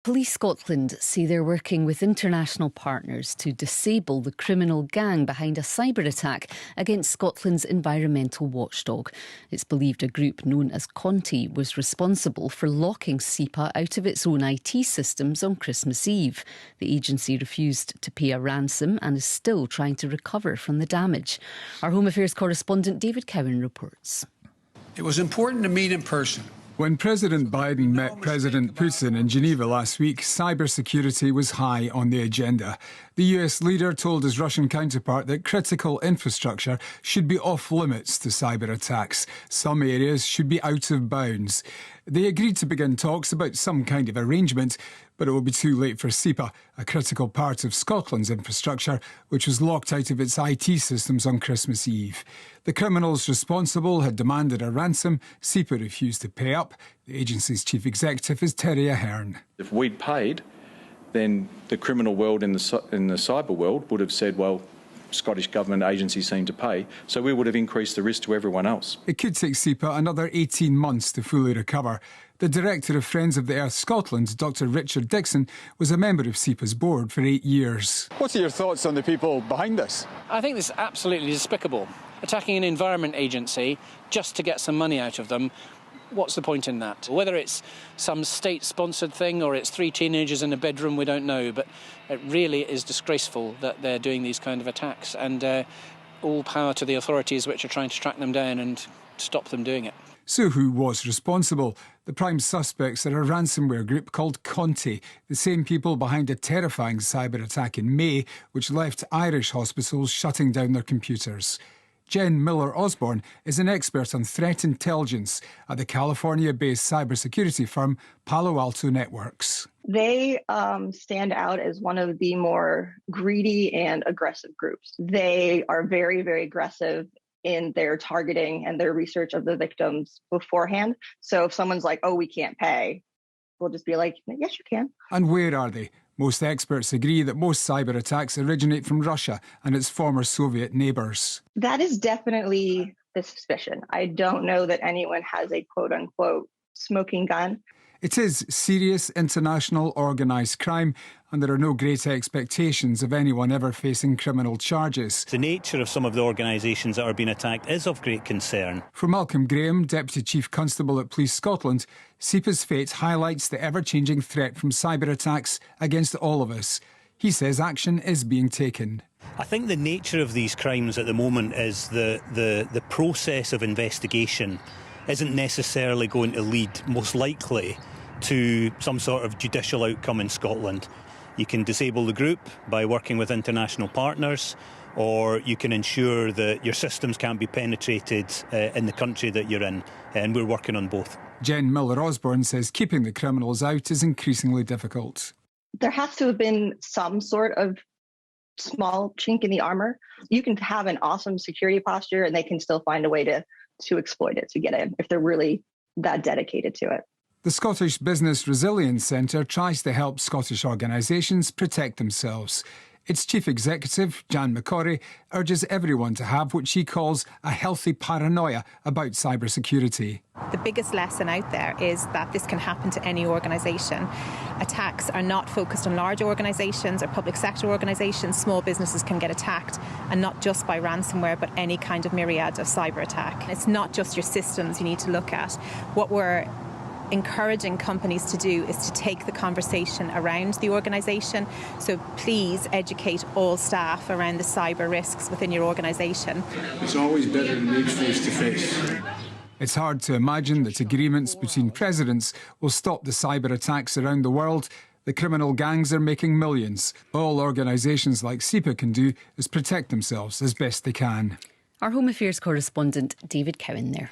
Police Scotland say they're working with international partners to disable the criminal gang behind a cyber attack against Scotland's environmental watchdog. It's believed a group known as Conti was responsible for locking SEPA out of its own IT systems on Christmas Eve. The agency refused to pay a ransom and is still trying to recover from the damage. Our Home Affairs correspondent David Cowan reports. It was important to meet in person. When President Biden met President Putin in Geneva last week, cybersecurity was high on the agenda. The US leader told his Russian counterpart that critical infrastructure should be off limits to cyber attacks. Some areas should be out of bounds. They agreed to begin talks about some kind of arrangement, but it will be too late for SEPA, a critical part of Scotland's infrastructure, which was locked out of its IT systems on Christmas Eve. The criminals responsible had demanded a ransom. SEPA refused to pay up. The agency's chief executive is Terry Ahern. If we'd paid, then the criminal world in the cyber world would have said, well, Scottish Government agencies seem to pay, so we would have increased the risk to everyone else. It could take SEPA another 18 months to fully recover. The director of Friends of the Earth Scotland, Dr Richard Dixon, was a member of SEPA's board for 8 years. What are your thoughts on the people behind this? I think this is absolutely despicable. Attacking an environment agency just to get some money out of them. What's the point in that? Whether it's some state-sponsored thing or it's 3 teenagers in a bedroom, we don't know. But it really is disgraceful that they're doing these kind of attacks. And all power to the authorities which are trying to track them down and stop them doing it. So who was responsible? The prime suspects are a ransomware group called Conti, the same people behind a terrifying cyber attack in May, which left Irish hospitals shutting down their computers. Jen Miller-Osborne is an expert on threat intelligence at the California-based cybersecurity firm Palo Alto Networks. They stand out as one of the more greedy and aggressive groups. They are very, very aggressive in their targeting and their research of the victims beforehand. So if someone's like, oh, we can't pay, we'll just be like, yes, you can. And where are they? Most experts agree that most cyber attacks originate from Russia and its former Soviet neighbours. That is definitely the suspicion. I don't know that anyone has a quote-unquote smoking gun. It is serious international organised crime, and there are no great expectations of anyone ever facing criminal charges. The nature of some of the organisations that are being attacked is of great concern. For Malcolm Graham, Deputy Chief Constable at Police Scotland, SEPA's fate highlights the ever-changing threat from cyber attacks against all of us. He says action is being taken. I think the nature of these crimes at the moment is the process of investigation isn't necessarily going to lead, most likely, to some sort of judicial outcome in Scotland. You can disable the group by working with international partners, or you can ensure that your systems can't be penetrated in the country that you're in, and we're working on both. Jen Miller-Osborne says keeping the criminals out is increasingly difficult. There has to have been some sort of small chink in the armor. You can have an awesome security posture and they can still find a way to exploit it, to get in, if they're really that dedicated to it. The Scottish Business Resilience Centre tries to help Scottish organisations protect themselves. Its chief executive, Jan McCorry, urges everyone to have what she calls a healthy paranoia about cybersecurity. The biggest lesson out there is that this can happen to any organisation. Attacks are not focused on large organisations or public sector organisations. Small businesses can get attacked, and not just by ransomware, but any kind of myriad of cyber attack. It's not just your systems you need to look at. What we're encouraging companies to do is to take the conversation around the organisation. So please educate all staff around the cyber risks within your organisation. It's always better to meet face to face. It's hard to imagine that agreements between presidents will stop the cyber attacks around the world. The criminal gangs are making millions. All organisations like SEPA can do is protect themselves as best they can. Our Home Affairs correspondent David Cowan there.